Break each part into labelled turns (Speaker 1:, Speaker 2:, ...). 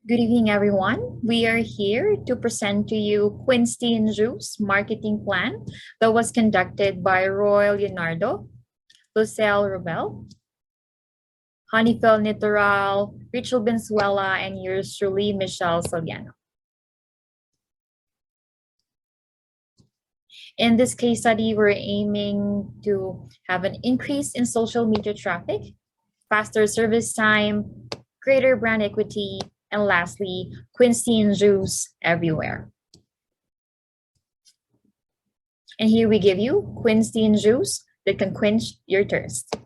Speaker 1: Good evening, everyone. We are here to present to you Quinstein Juice marketing plan that was conducted by Royal Leonardo, Lucila Rubel, Honiefel Nitoral, Richel Benzuela, and yours truly, Michelle Sollano. In this case study, we're aiming to have an increase in social media traffic, faster service time, greater brand equity, and lastly, Quinstein Juice everywhere. And here we give you Quinstein Juice that can quench your thirst.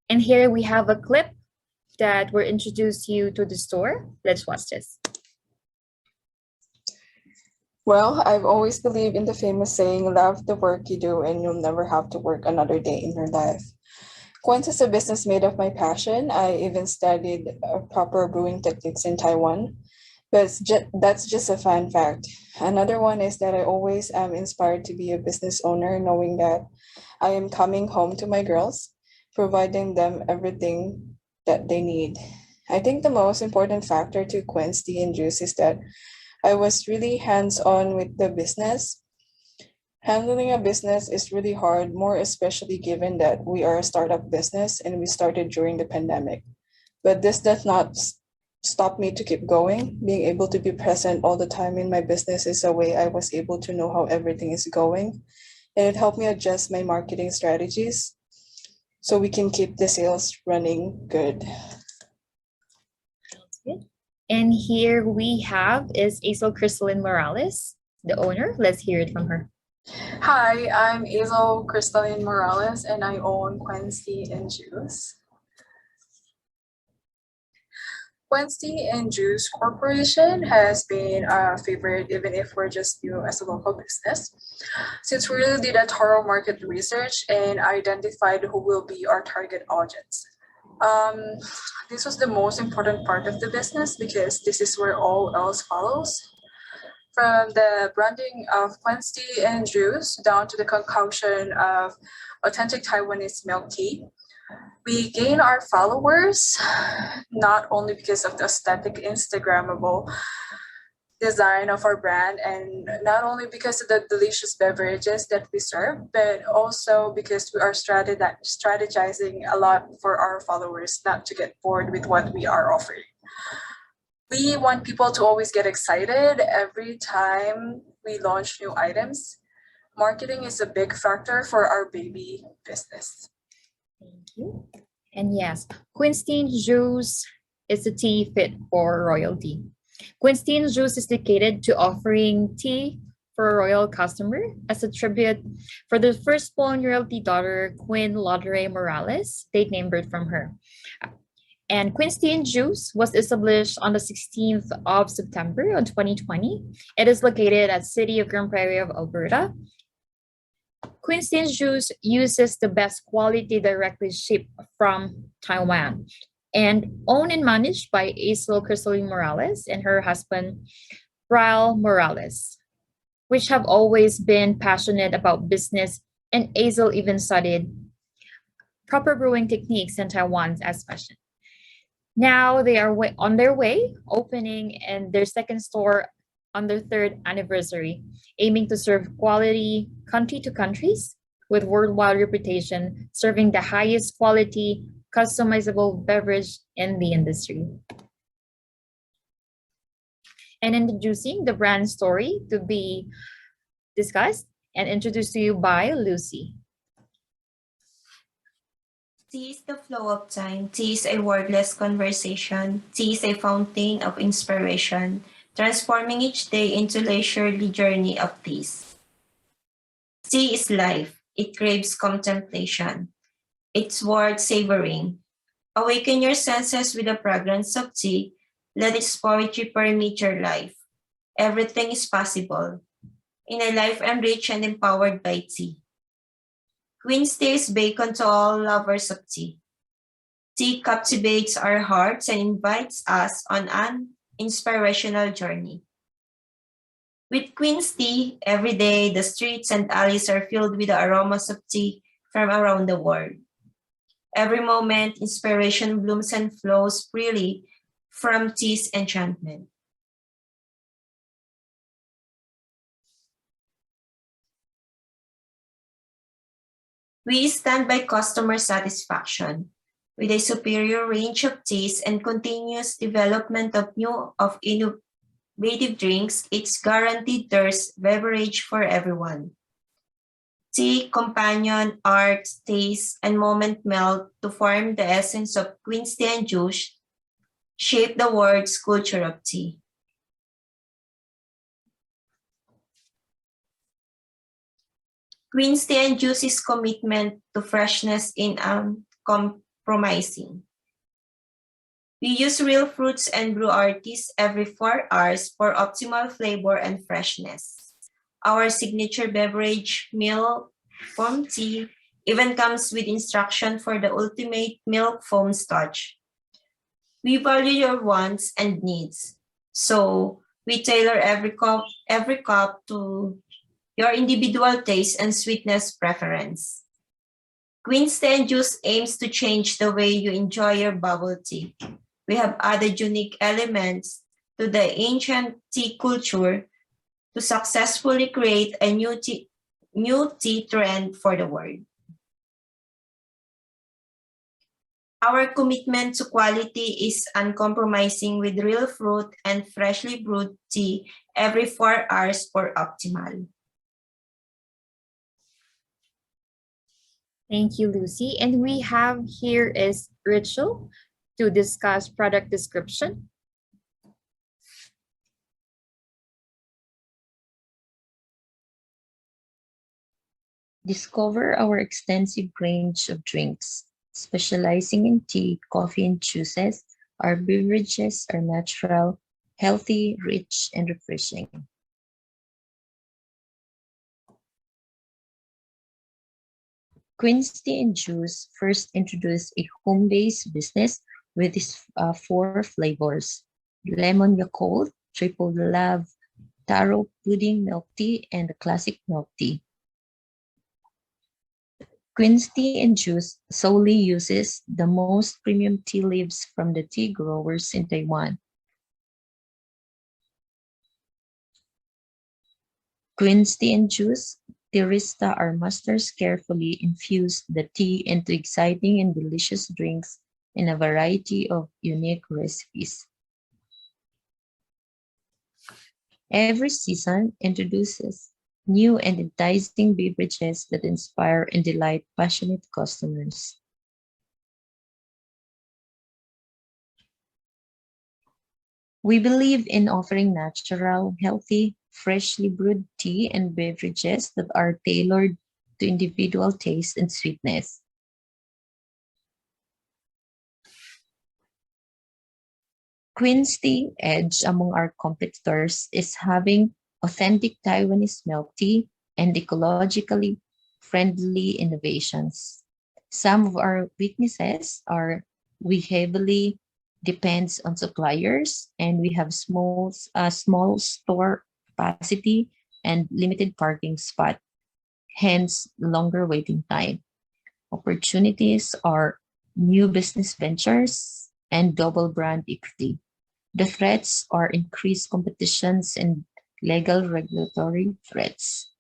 Speaker 1: And here we have a clip that will introduce you to the store. Let's watch this.
Speaker 2: Well, I've always believed in the famous saying, love the work you do and you'll never have to work another day in your life. Quen is a business made of my passion. I even studied proper brewing techniques in Taiwan, but that's just a fun fact. Another one is that I always am inspired to be a business owner, knowing that I am coming home to my girls, providing them everything that they need. I think the most important factor to Quen's tea and juice is that I was really hands-on with the business. Handling a business is really hard, more especially given that we are a startup business and we started during the pandemic. But this does not stop me to keep going. Being able to be present all the time in my business is a way I was able to know how everything is going. And it helped me adjust my marketing strategies so we can keep the sales running good.
Speaker 1: Sounds good. And here we have is Azel Crystalline Morales, the owner. Let's hear it from her.
Speaker 3: Hi, I'm Azel Crystalline Morales and I own Quen's Tea and Juice. Quen's Tea and Juice Corporation has been a favorite even if we're just new as a local business. Since we really did a thorough market research and identified who will be our target audience. This was the most important part of the business because this is where all else follows. From the branding of Quen's Tea and Juice down to the concoction of authentic Taiwanese milk tea, we gain our followers not only because of the aesthetic Instagrammable design of our brand and not only because of the delicious beverages that we serve, but also because we are strategizing a lot for our followers not to get bored with what we are offering. We want people to always get excited every time we launch new items. Marketing is a big factor for our baby business.
Speaker 1: Thank you. And yes, Quinstein Juice is a tea fit for royalty. Quinstein Juice is dedicated to offering tea for a royal customer as a tribute for the firstborn royalty daughter, Queen Lodre Morales, date named birth from her. And Quinstein Juice was established on the 16th of September of 2020. It is located at City of Grand Prairie of Alberta. Quinstein Juice uses the best quality directly shipped from Taiwan and owned and managed by Azel Crystalline Morales and her husband, Richel Morales, which have always been passionate about business, and Azel even studied proper brewing techniques in Taiwan as fashion. Now they are on their way, opening in their second store on their third anniversary, aiming to serve quality country to countries with worldwide reputation, serving the highest quality, customizable beverage in the industry. And introducing the brand story to be discussed and introduced to you by Lucy.
Speaker 4: Tea is the flow of time. Tea is a wordless conversation. Tea is a fountain of inspiration, transforming each day into a leisurely journey of peace. Tea is life. It craves contemplation. It's worth savoring. Awaken your senses with the fragrance of tea. Let its poetry permeate your life. Everything is possible. In a life enriched and empowered by tea. Queen's Tea is beacon to all lovers of tea. Tea captivates our hearts and invites us on an inspirational journey. With Queen's Tea, every day the streets and alleys are filled with the aromas of tea from around the world. Every moment, inspiration blooms and flows freely from Tea's enchantment. We stand by customer satisfaction. With a superior range of teas and continuous development of innovative drinks, it's guaranteed there's beverage for everyone. Tea, companion, art, taste, and moment melt to form the essence of Queen's tea and juice, shape the world's culture of tea. Queen's tea and juice's commitment to freshness in uncompromising. We use real fruits and brew our teas every 4 hours for optimal flavor and freshness. Our signature beverage, milk foam tea, even comes with instruction for the ultimate milk foam touch. We value your wants and needs, so we tailor every cup to your individual taste and sweetness preference. Queen's Tea and Juice aims to change the way you enjoy your bubble tea. We have added unique elements to the ancient tea culture to successfully create a new tea trend for the world. Our commitment to quality is uncompromising with real fruit and freshly brewed tea every 4 hours for optimal.
Speaker 1: Thank you, Lucy. And we have here is Richel to discuss product description.
Speaker 5: Discover our extensive range of drinks. Specializing in tea, coffee, and juices, our beverages are natural, healthy, rich, and refreshing. Queen's Tea and Juice first introduced a home-based business with its 4 flavors: lemon Yakult, triple love, taro pudding milk tea, and the classic milk tea. Queen's Tea and Juice solely uses the most premium tea leaves from the tea growers in Taiwan. Queen's Tea and Juice Tirista, our masters carefully infuse the tea into exciting and delicious drinks in a variety of unique recipes. Every season introduces new and enticing beverages that inspire and delight passionate customers. We believe in offering natural, healthy, freshly brewed tea and beverages that are tailored to individual taste and sweetness. Queen's Tea edge among our competitors is having authentic Taiwanese milk tea and ecologically friendly innovations. Some of our weaknesses are we heavily depends on suppliers and we have small store capacity and limited parking spot, hence longer waiting time. Opportunities are new business ventures and double brand equity. The threats are increased competitions and legal regulatory threats.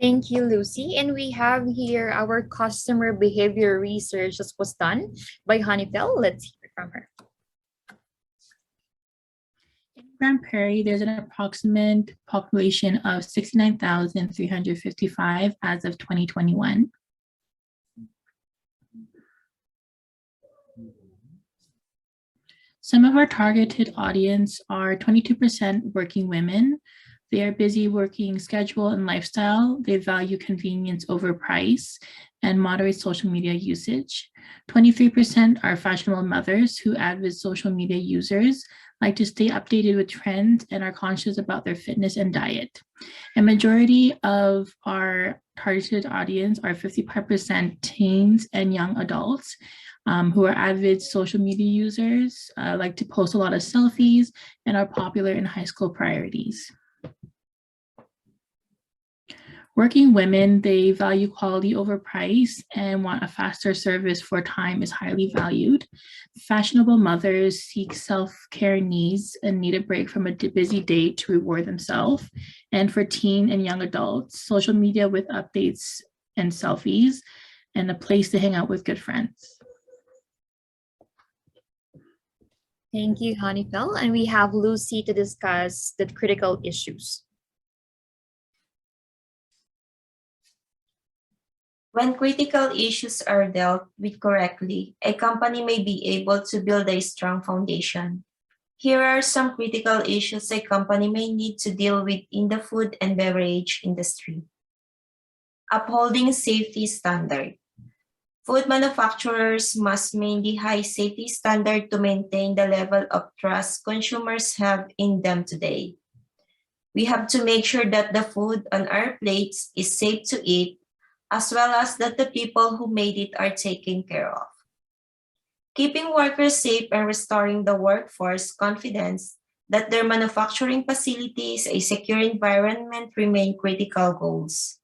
Speaker 1: Thank you, Lucy. And we have here our customer behavior research that was done by Honiefel. Let's hear from her.
Speaker 6: In Grand Prairie, there's an approximate population of 69,355 as of 2021. Some of our targeted audience are 22% working women. They are busy working schedule and lifestyle. They value convenience over price and moderate social media usage. 23% are fashionable mothers who avid social media users, like to stay updated with trends and are conscious about their fitness and diet. A majority of our targeted audience are 55% teens and young adults who are avid social media users, like to post a lot of selfies, and are popular in high school priorities. Working women, they value quality over price and want a faster service for time is highly valued. Fashionable mothers seek self-care needs and need a break from a busy day to reward themselves. And for teen and young adults, social media with updates and selfies and a place to hang out with good friends.
Speaker 1: Thank you, Honiefel. And we have Lucy to discuss the critical issues.
Speaker 4: When critical issues are dealt with correctly, a company may be able to build a strong foundation. Here are some critical issues a company may need to deal with in the food and beverage industry. Upholding safety standard. Food manufacturers must maintain high safety standard to maintain the level of trust consumers have in them today. We have to make sure that the food on our plates is safe to eat, as well as that the people who made it are taken care of. Keeping workers safe and restoring the workforce confidence that their manufacturing facilities, a secure environment remain critical goals.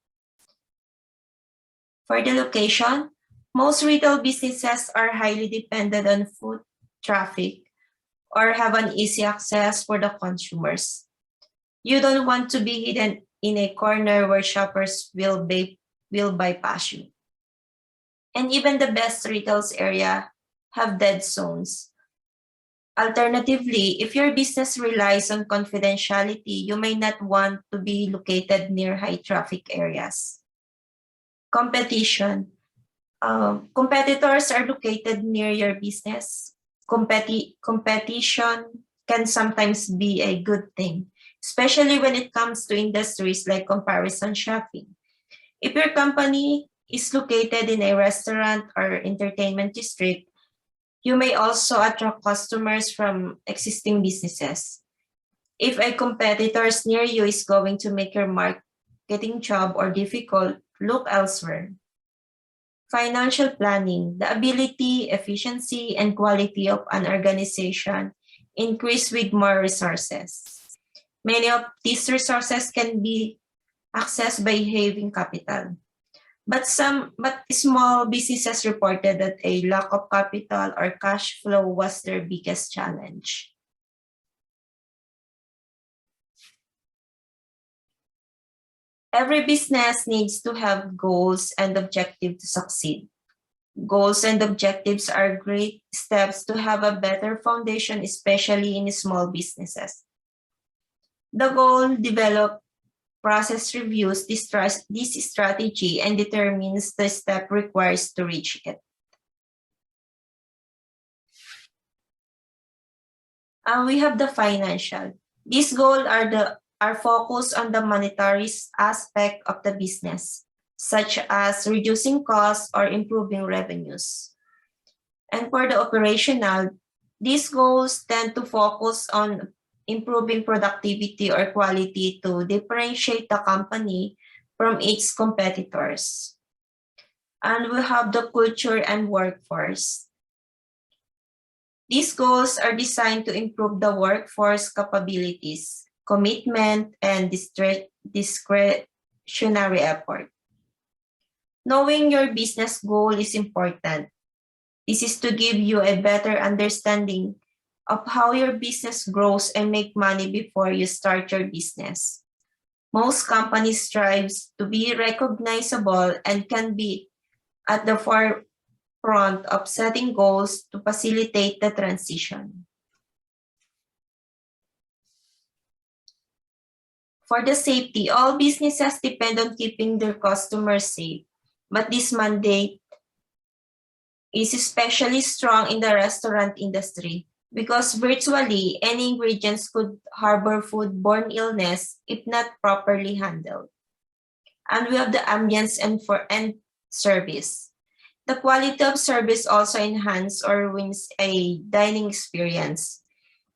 Speaker 4: For the location, most retail businesses are highly dependent on foot traffic or have an easy access for the consumers. You don't want to be hidden in a corner where shoppers will bypass you. And even the best retail area have dead zones. Alternatively, if your business relies on confidentiality, you may not want to be located near high traffic areas. Competition. Competitors are located near your business. Competition can sometimes be a good thing, especially when it comes to industries like comparison shopping. If your company is located in a restaurant or entertainment district, you may also attract customers from existing businesses. If a competitor near you is going to make your marketing job or difficult, look elsewhere. Financial planning, the ability, efficiency, and quality of an organization increase with more resources. Many of these resources can be accessed by having capital. But small businesses reported that a lack of capital or cash flow was their biggest challenge. Every business needs to have goals and objectives to succeed. Goals and objectives are great steps to have a better foundation, especially in small businesses. The goal develop process reviews this strategy and determines the step required to reach it. And we have the financial. These goals are focused on the monetary aspect of the business, such as reducing costs or improving revenues. And for the operational, these goals tend to focus on improving productivity or quality to differentiate the company from its competitors. And we have the culture and workforce. These goals are designed to improve the workforce capabilities, commitment, and discretionary effort. Knowing your business goal is important. This is to give you a better understanding of how your business grows and make money before you start your business. Most companies strive to be recognizable and can be at the forefront of setting goals to facilitate the transition. For the safety, all businesses depend on keeping their customers safe, but this mandate is especially strong in the restaurant industry because virtually any ingredients could harbor foodborne illness if not properly handled. And we have the ambience and service. The quality of service also enhances or ruins a dining experience.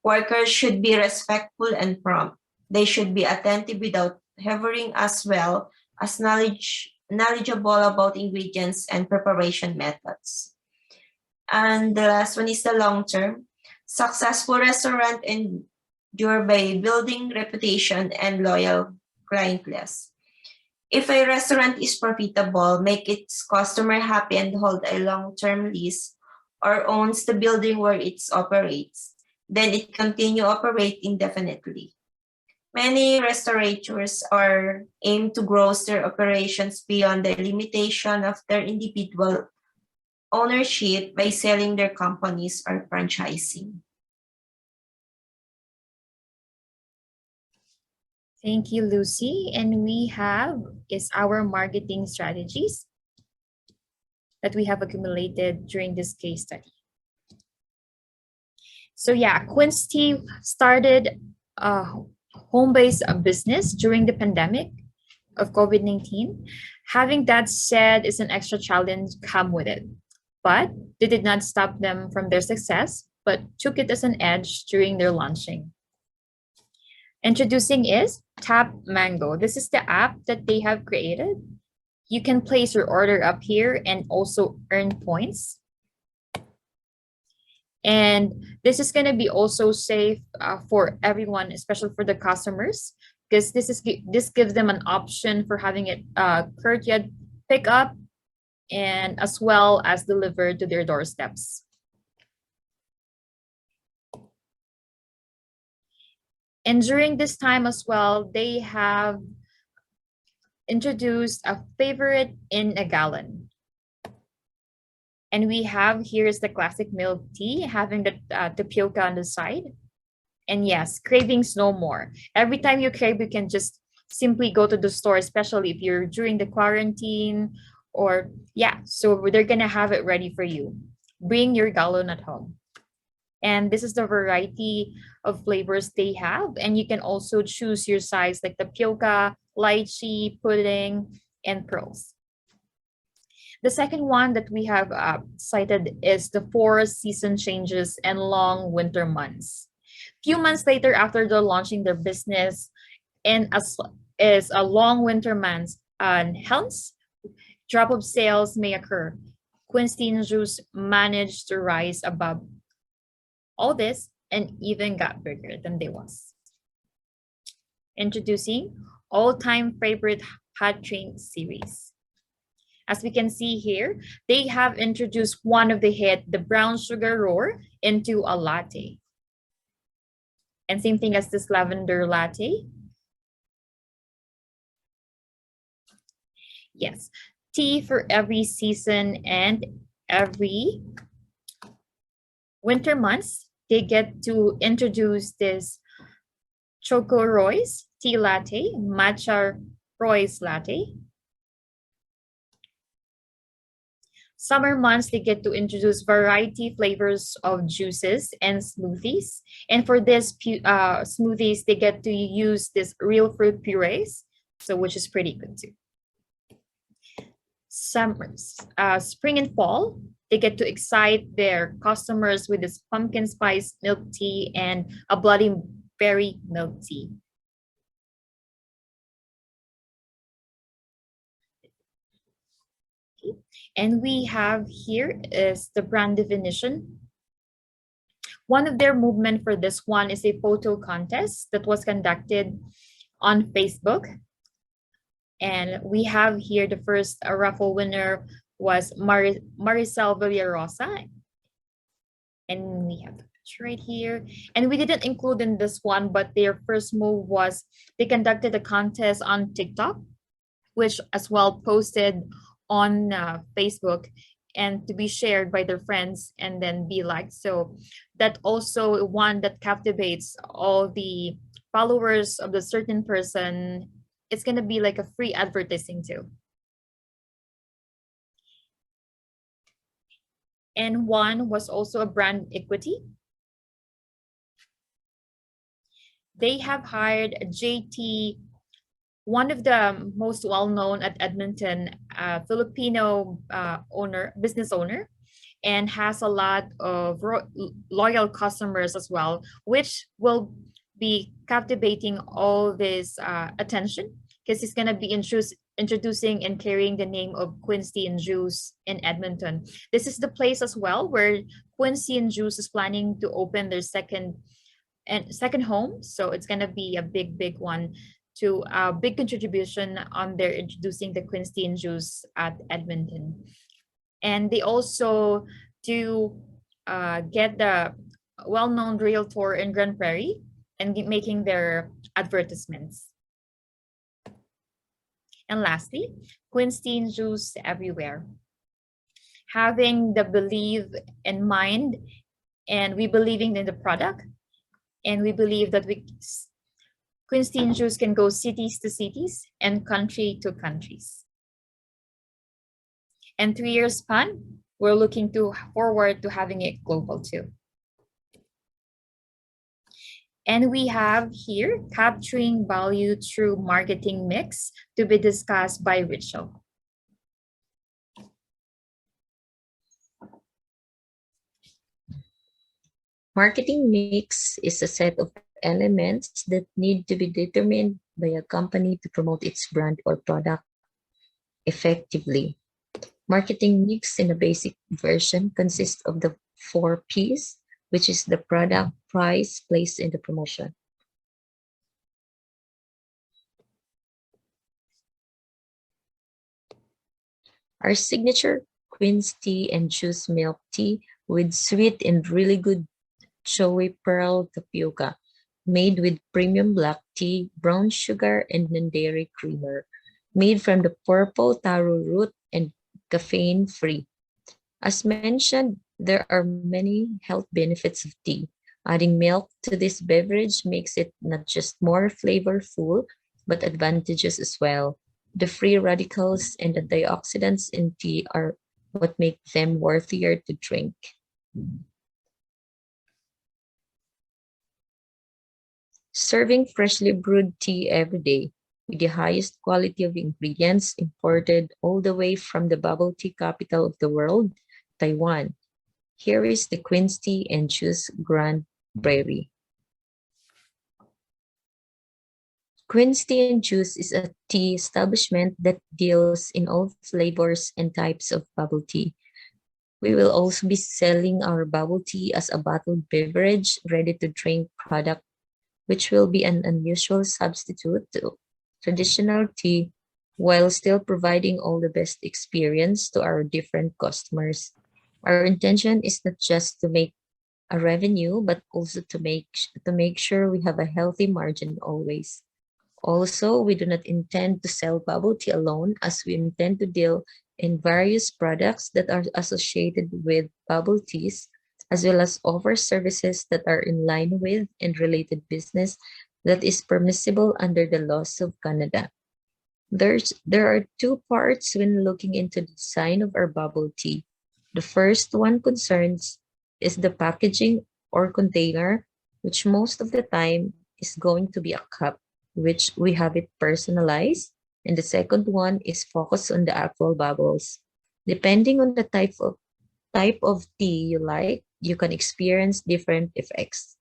Speaker 4: Workers should be respectful and prompt. They should be attentive without hovering, as well as knowledgeable about ingredients and preparation methods. And the last one is the long term. Successful restaurant endure by building reputation and loyal client list. If a restaurant is profitable, make its customer happy and hold a long-term lease or owns the building where it operates, then it continue operate indefinitely. Many restaurateurs are aim to grow their operations beyond the limitation of their individual ownership by selling their companies or franchising.
Speaker 1: Thank you, Lucy. And we have is our marketing strategies that we have accumulated during this case study. So yeah, Quincy started a home-based business during the pandemic of COVID-19. Having that said, is an extra challenge come with it. But they did not stop them from their success, but took it as an edge during their launching. Introducing is Tap Mango. This is the app that they have created. You can place your order up here and also earn points. And this is going to be also safe for everyone, especially for the customers, because this gives them an option for having it courteous pickup and as well as delivered to their doorsteps. And during this time as well, they have introduced a favorite in a gallon. And we have here is the classic milk tea, having the tapioca on the side. And yes, cravings no more. Every time you crave, you can just simply go to the store, especially if you're during the quarantine or yeah, so they're gonna have it ready for you. Bring your gallon at home. And this is the variety of flavors they have. And you can also choose your size like tapioca, lychee, pudding, and pearls. The second one that we have cited is the 4 season changes and long winter months. Few months later after they're launching their business, and as is a long winter months, and hence drop of sales may occur. Quinstein Juice managed to rise above all this and even got bigger than they was. Introducing all-time favorite hot drink series. As we can see here, they have introduced one of the hit, the brown sugar roar, into a latte. And same thing as this lavender latte. Yes, tea for every season and every winter months, they get to introduce this Choco Royce tea latte, matcha Royce latte. Summer months, they get to introduce variety flavors of juices and smoothies. And for this smoothies, they get to use this real fruit purees, so which is pretty good too. Summers, spring and fall, they get to excite their customers with this pumpkin spice milk tea and a bloody berry milk tea. And we have here is the brand definition. One of their movement for this one is a photo contest that was conducted on Facebook. And we have here the first raffle winner was Maricel Villarosa. And we have the picture right here. And we didn't include in this one, but their first move was they conducted a contest on TikTok, which as well posted on Facebook and to be shared by their friends and then be liked. So that also one that captivates all the followers of the certain person. It's going to be like a free advertising too. And one was also a brand equity. They have hired JT, one of the most well-known at Edmonton, Filipino business owner, and has a lot of loyal customers as well, which will be captivating all this attention because he's going to be introducing and carrying the name of Quincy and Juice in Edmonton. This is the place as well where Quincy and Juice is planning to open their second home. So it's going to be a big one to a big contribution on their introducing the Quinstein juice at Edmonton. And they also do get the well-known realtor in Grand Prairie and making their advertisements. And lastly, Quinstein juice everywhere. Having the belief in mind, and we believing in the product, and we believe that Quinstein juice can go cities to cities and country to countries. And 3 years span, we're looking forward to having it global too. And we have here capturing value through marketing mix to be discussed by Richel.
Speaker 5: Marketing mix is a set of elements that need to be determined by a company to promote its brand or product effectively. Marketing mix in a basic version consists of the 4 Ps, which is the product, price, place, and the promotion. Our signature Queen's tea and juice milk tea with sweet and really good showy pearl tapioca, made with premium black tea, brown sugar, and non-dairy creamer, made from the purple taro root and caffeine-free. As mentioned, there are many health benefits of tea. Adding milk to this beverage makes it not just more flavorful, but advantageous as well. The free radicals and the antioxidants in tea are what make them worthier to drink. Serving freshly brewed tea every day with the highest quality of ingredients imported all the way from the bubble tea capital of the world, Taiwan. Here is the Queen's Tea and Juice Grand Prairie. Queen's Tea and Juice is a tea establishment that deals in all flavors and types of bubble tea. We will also be selling our bubble tea as a bottled beverage, ready-to-drink product, which will be an unusual substitute to traditional tea while still providing all the best experience to our different customers. Our intention is not just to make a revenue, but also to make sure we have a healthy margin always. Also, we do not intend to sell bubble tea alone, as we intend to deal in various products that are associated with bubble teas, as well as offer services that are in line with and related business that is permissible under the laws of Canada. There are 2 parts when looking into the design of our bubble tea. The first one concerns is the packaging or container, which most of the time is going to be a cup, which we have it personalized. And the second one is focused on the actual bubbles. Depending on the type of tea you like, you can experience different effects.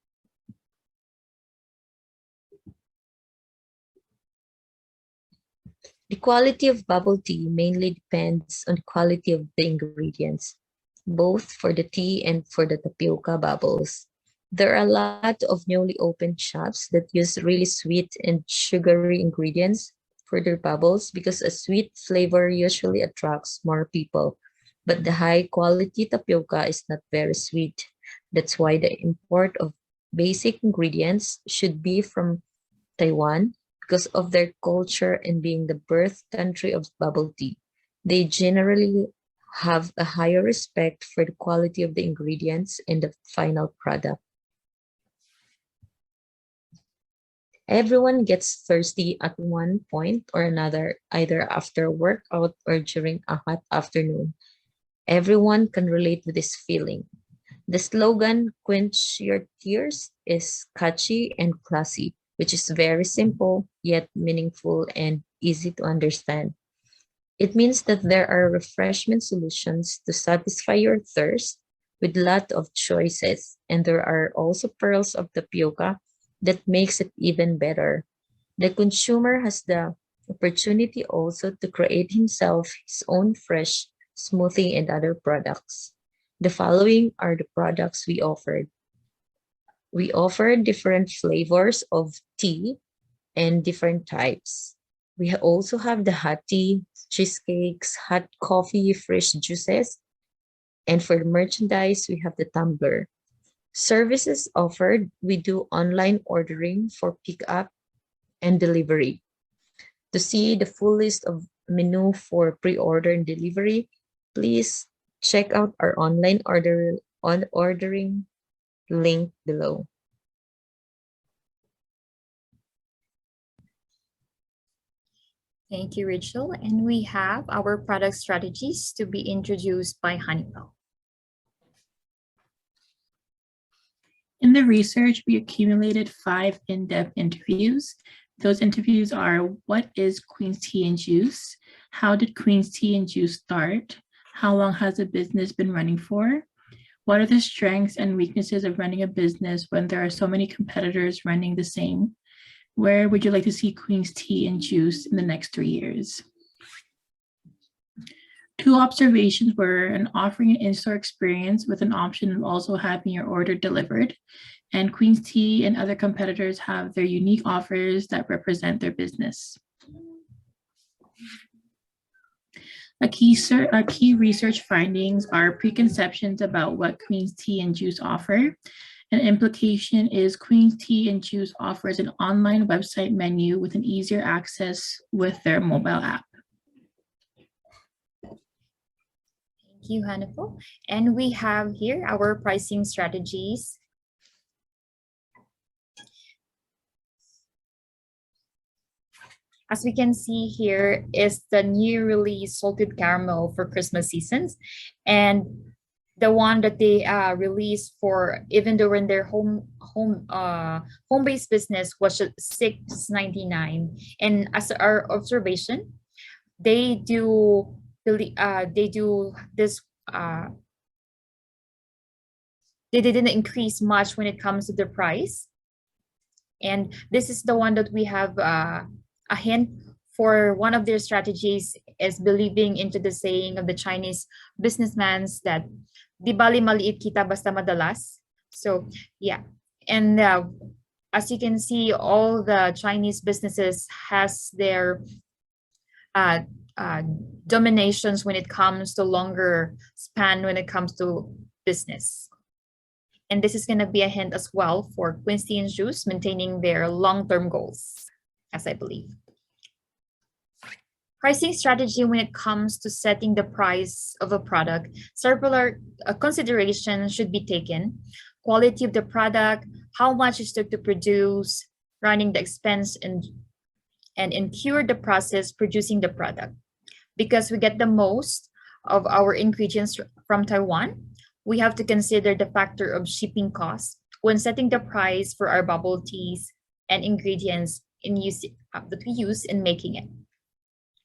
Speaker 5: The quality of bubble tea mainly depends on the quality of the ingredients, both for the tea and for the tapioca bubbles. There are a lot of newly opened shops that use really sweet and sugary ingredients for their bubbles because a sweet flavor usually attracts more people. But the high quality tapioca is not very sweet. That's why the import of basic ingredients should be from Taiwan because of their culture and being the birth country of bubble tea. They generally have a higher respect for the quality of the ingredients and the final product. Everyone gets thirsty at one point or another, either after a workout or during a hot afternoon. Everyone can relate with this feeling. The slogan, Quench Your Tears, is catchy and classy, which is very simple, yet meaningful and easy to understand. It means that there are refreshment solutions to satisfy your thirst with lot of choices, and there are also pearls of tapioca that makes it even better. The consumer has the opportunity also to create himself his own fresh smoothie and other products. The following are the products we offered. We offer different flavors of tea and different types. We also have the hot tea, cheesecakes, hot coffee, fresh juices. And for the merchandise, we have the tumbler. Services offered, we do online ordering for pickup and delivery. To see the full list of menu for pre-order and delivery, please check out our online ordering link below.
Speaker 1: Thank you, Richel. And we have our product strategies to be introduced by Honiefel.
Speaker 6: In the research, we accumulated 5 in-depth interviews. Those interviews are: what is Queen's Tea and Juice? How did Queen's Tea and Juice start? How long has the business been running for? What are the strengths and weaknesses of running a business when there are so many competitors running the same? Where would you like to see Queen's Tea and Juice in the next 3 years? 2 observations were an offering an in-store experience with an option of also having your order delivered. And Queen's Tea and other competitors have their unique offers that represent their business. Our key research findings are preconceptions about what Queen's Tea and Juice offer. An implication is Queen's Tea and Juice offers an online website menu with an easier access with their mobile app.
Speaker 1: Thank you, Honiefel. And we have here our pricing strategies. As we can see here is the new release salted caramel for Christmas seasons. And the one that they released for, even though in their home-based business, was $6.99. And as our observation, they do this. They didn't increase much when it comes to the price. And this is the one that we have a hint for. One of their strategies is believing into the saying of the Chinese businessmen that di bali maliit kita basta madalas. So yeah, and as you can see, all the Chinese businesses has their dominations when it comes to longer span when it comes to business. And this is going to be a hint as well for Queen's Tea and Juice maintaining their long-term goals, as I believe. Pricing strategy when it comes to setting the price of a product, several considerations should be taken. Quality of the product, how much it took to produce, running the expense, and incur the process producing the product. Because we get the most of our ingredients from Taiwan, we have to consider the factor of shipping costs when setting the price for our bubble teas and ingredients that we use in making it.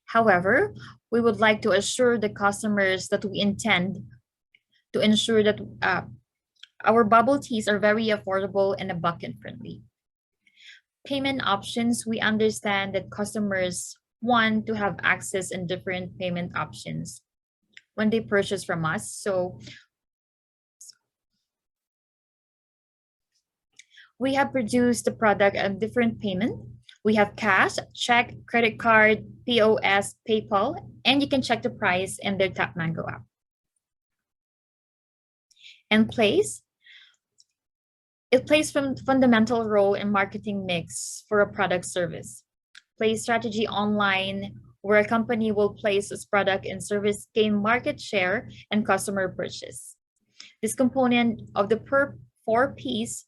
Speaker 1: However, we would like to assure the customers that we intend to ensure that our bubble teas are very affordable and bucket friendly. Payment options, we understand that customers want to have access and different payment options when they purchase from us. So we have produced the product at different payment. We have cash, check, credit card, POS, PayPal, and you can check the price in their Tap Mango app. And place. It plays a fundamental role in marketing mix for a product service. Place strategy online, where a company will place its product and service, gain market share and customer purchase. This component of the per 4 Ps,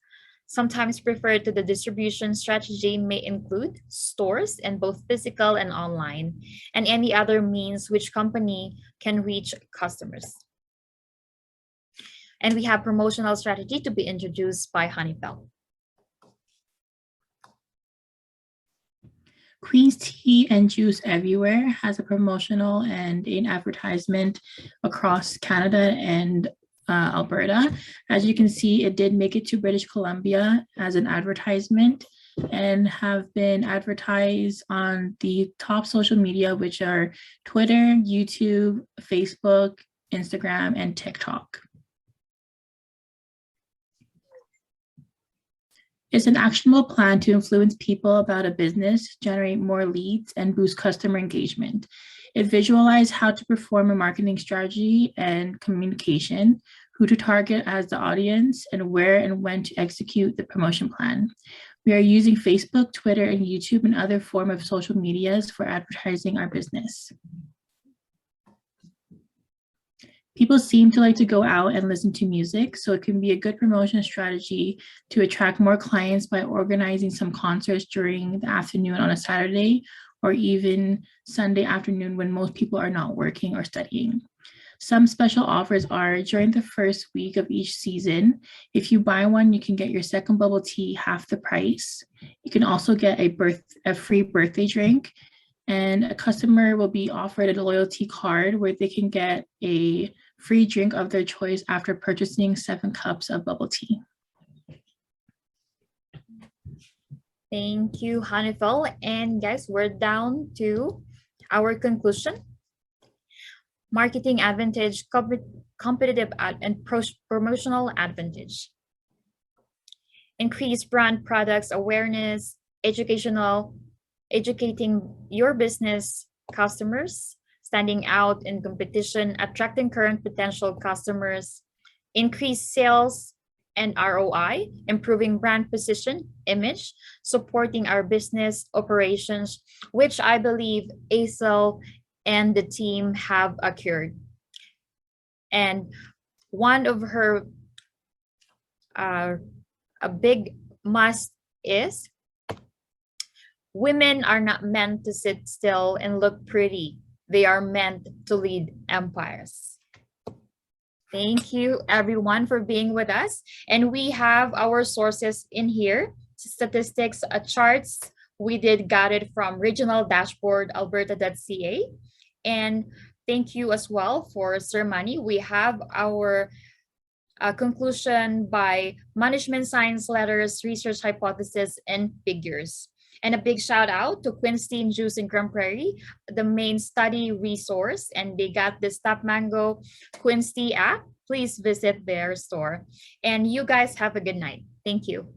Speaker 1: sometimes referred to the distribution strategy, may include stores in both physical and online, and any other means which company can reach customers. And we have promotional strategy to be introduced by Honiefel.
Speaker 6: Queen's Tea and Juice Everywhere has a promotional and an advertisement across Canada and Alberta. As you can see, it did make it to British Columbia as an advertisement and have been advertised on the top social media, which are Twitter, YouTube, Facebook, Instagram, and TikTok. It's an actionable plan to influence people about a business, generate more leads, and boost customer engagement. It visualized how to perform a marketing strategy and communication, who to target as the audience, and where and when to execute the promotion plan. We are using Facebook, Twitter, and YouTube and other form of social medias for advertising our business. People seem to like to go out and listen to music, so it can be a good promotion strategy to attract more clients by organizing some concerts during the afternoon on a Saturday or even Sunday afternoon when most people are not working or studying. Some special offers are during the first week of each season. If you buy one, you can get your second bubble tea half the price. You can also get a free birthday drink, and a customer will be offered a loyalty card where they can get a free drink of their choice after purchasing 7 cups of bubble tea.
Speaker 1: Thank you, Honiefel. And guys, we're down to our conclusion. Marketing advantage, competitive and promotional advantage. Increase brand products awareness, educating your business customers, standing out in competition, attracting current potential customers, increase sales and ROI, improving brand position, image, supporting our business operations, which I believe ASL and the team have occurred. And one of her a big must is women are not meant to sit still and look pretty. They are meant to lead empires. Thank you everyone for being with us. And we have our sources in here, statistics, charts. We did got it from regional dashboard, alberta.ca. And thank you as well for Sir Manny. We have our conclusion by management science letters, research hypothesis, and figures. And a big shout out to Queen Juice in Grand Prairie, the main study resource, and they got the Stop Mango Queen app. Please visit their store. And you guys have a good night. Thank you.